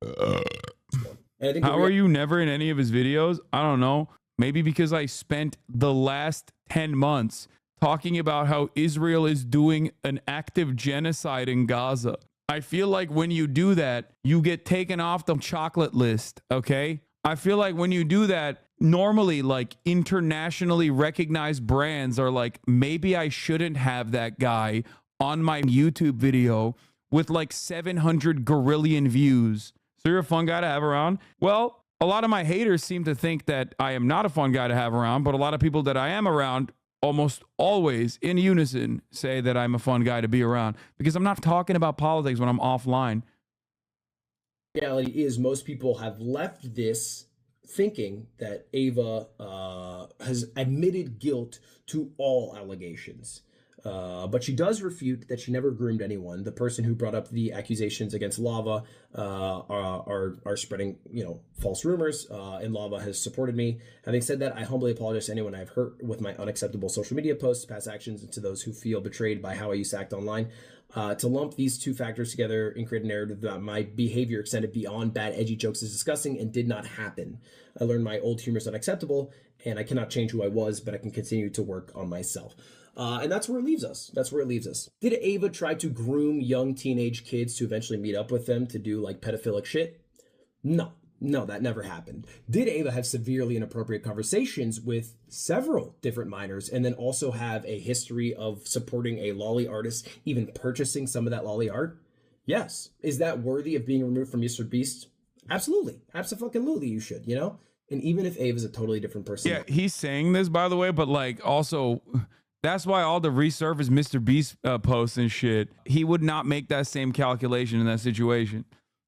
How are you never in any of his videos? I don't know. Maybe because I spent the last 10 months talking about how Israel is doing an active genocide in Gaza. I feel like when you do that, you get taken off the chocolate list, okay? I feel like when you do that, normally like internationally recognized brands are like, maybe I shouldn't have that guy on my YouTube video with like 700 gorillion views. So you're a fun guy to have around? Well, a lot of my haters seem to think that I am not a fun guy to have around, but a lot of people that I am around almost always in unison say that I'm a fun guy to be around because I'm not talking about politics when I'm offline. The reality is most people have left this thinking that Ava has admitted guilt to all allegations. But she does refute that she never groomed anyone. The person who brought up the accusations against Lava are spreading, false rumors, and Lava has supported me. Having said that, I humbly apologize to anyone I've hurt with my unacceptable social media posts, past actions, and to those who feel betrayed by how I used to act online. To lump these two factors together and create a narrative that my behavior extended beyond bad, edgy jokes is disgusting and did not happen. I learned my old humor is unacceptable, and I cannot change who I was, but I can continue to work on myself. And that's where it leaves us. Did Ava try to groom young teenage kids to eventually meet up with them to do like pedophilic shit? No, that never happened. Did Ava have severely inappropriate conversations with several different minors and then also have a history of supporting a lolly artist, even purchasing some of that lolly art? Yes. Is that worthy of being removed from Mr. Beast? Absolutely. Absolutely you should, And even if Ava's a totally different person. Yeah, he's saying this, by the way, but like also... That's why all the resurfaced Mr. Beast posts and shit, he would not make that same calculation in that situation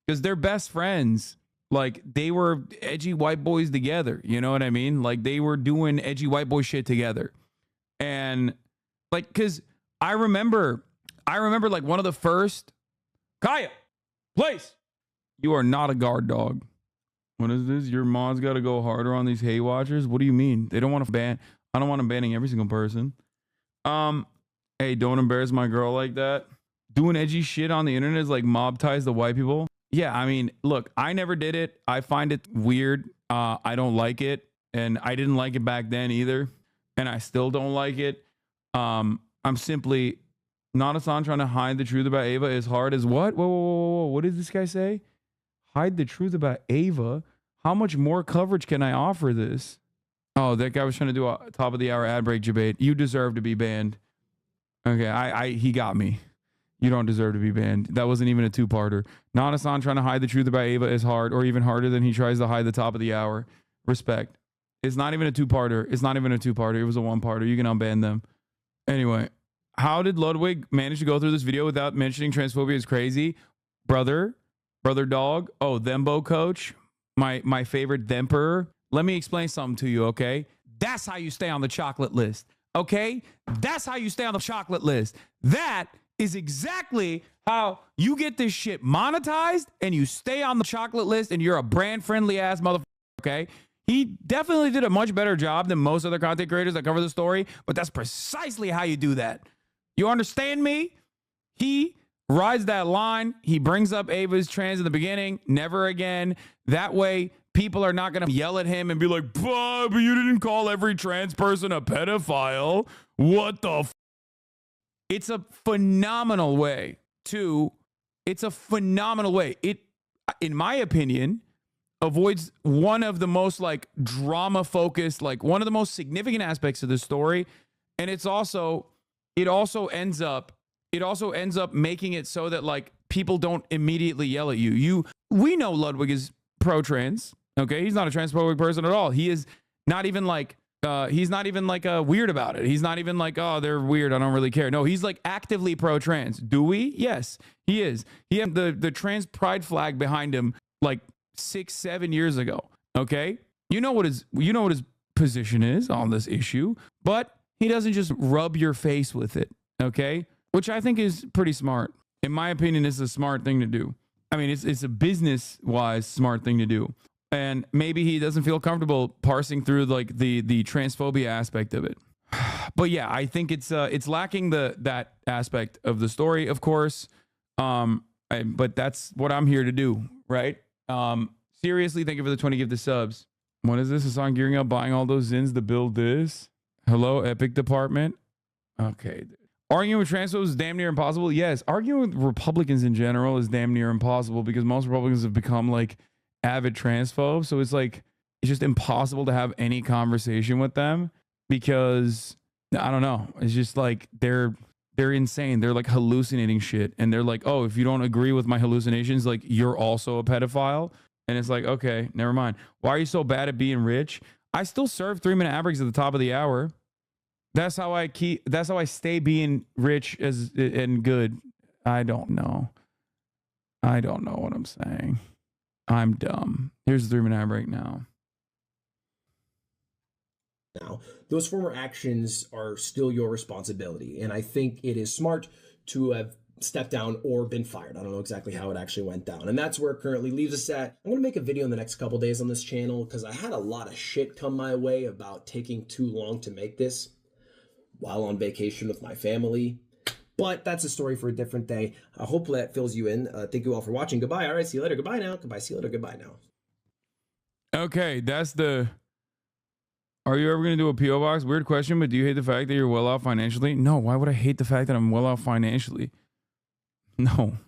because they're best friends. Like they were edgy white boys together. You know what I mean? Like they were doing edgy white boy shit together. And like, cause I remember like one of the first, Kaya, place. You are not a guard dog. What is this? Your mod's got to go harder on these hate watchers. What do you mean? They don't want to ban. I don't want them banning every single person. Hey, don't embarrass my girl like that. Doing edgy shit on the internet is like mob ties to white people. Yeah, I mean, look, I never did it. I find it weird. I don't like it, and I didn't like it back then either, and I still don't like it. I'm simply not a son trying to hide the truth about Ava as hard as what? Whoa. What did this guy say? Hide the truth about Ava? How much more coverage can I offer this? Oh, that guy was trying to do a top of the hour ad break debate. You deserve to be banned. Okay, he got me. You don't deserve to be banned. That wasn't even a two-parter. Nanasan trying to hide the truth about Ava is hard, or even harder than he tries to hide the top of the hour. Respect. It's not even a two-parter. It's not even a two-parter. It was a one-parter. You can unban them. Anyway, how did Ludwig manage to go through this video without mentioning transphobia is crazy? Brother dog. Oh, Thembo coach. My favorite Themper. Let me explain something to you, okay? That's how you stay on the chocolate list, okay? That's how you stay on the chocolate list. That is exactly how you get this shit monetized and you stay on the chocolate list and you're a brand friendly ass motherfucker, okay? He definitely did a much better job than most other content creators that cover the story, but that's precisely how you do that. You understand me? He rides that line. He brings up Ava's trans in the beginning, never again. That way, people are not going to yell at him and be like, but you didn't call every trans person a pedophile. What the f? It's a phenomenal way it's a phenomenal way. It, in my opinion, avoids one of the most like drama focused, like one of the most significant aspects of the story. And it also ends up making it so that like people don't immediately yell at you. We know Ludwig is pro-trans. Okay. He's not a transphobic person at all. He is not even like, he's not even like weird about it. He's not even like, oh, they're weird, I don't really care. No, he's like actively pro-trans. Do we? Yes, he is. He had the trans pride flag behind him like 6-7 years ago. Okay, you know what his position is on this issue, but he doesn't just rub your face with it. Okay, which I think is pretty smart. In my opinion, it's a smart thing to do. I mean, it's a business-wise smart thing to do. And maybe he doesn't feel comfortable parsing through like the transphobia aspect of it. But yeah, I think it's lacking that aspect of the story, of course. But that's what I'm here to do, right? Seriously, thank you for the 20 gift the subs. What is this? A song gearing up, buying all those zins to build this? Hello, Epic Department. Okay. Arguing with transphobes is damn near impossible. Yes, arguing with Republicans in general is damn near impossible because most Republicans have become like avid transphobes. So it's like, it's just impossible to have any conversation with them because I don't know. It's just like, they're insane. They're like hallucinating shit. And they're like, oh, if you don't agree with my hallucinations, like you're also a pedophile. And it's like, okay, never mind. Why are you so bad at being rich? I still serve 3-minute ad breaks at the top of the hour. That's how I stay being rich and good. I don't know what I'm saying. I'm dumb. Here's the 3-minute ad break now. Now, those former actions are still your responsibility. And I think it is smart to have stepped down or been fired. I don't know exactly how it actually went down. And that's where it currently leaves us at. I'm going to make a video in the next couple days on this channel because I had a lot of shit come my way about taking too long to make this while on vacation with my family. But that's a story for a different day. Hopefully that fills you in. Thank you all for watching. Goodbye. All right, see you later. Goodbye now. Goodbye. See you later. Goodbye now. Okay, that's the... Are you ever going to do a P.O. box? Weird question, but do you hate the fact that you're well off financially? No, why would I hate the fact that I'm well off financially? No.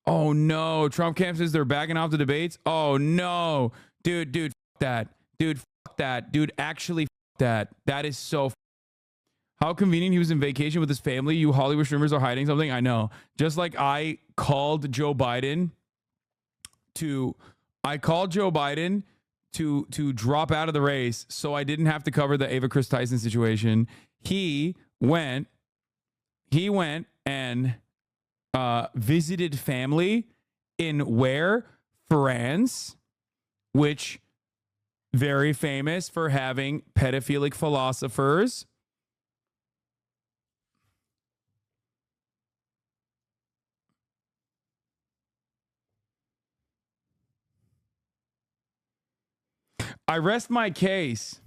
Oh, no. Trump camp says they're backing off the debates? Oh, no. Dude, f that. Dude, f that. Dude, actually f that. That is so How convenient he was in vacation with his family. You Hollywood streamers are hiding something. I know. Just like I called Joe Biden to drop out of the race so I didn't have to cover the Ava Kris Tyson situation. He went and visited family in where? France, which very famous for having pedophilic philosophers. I rest my case.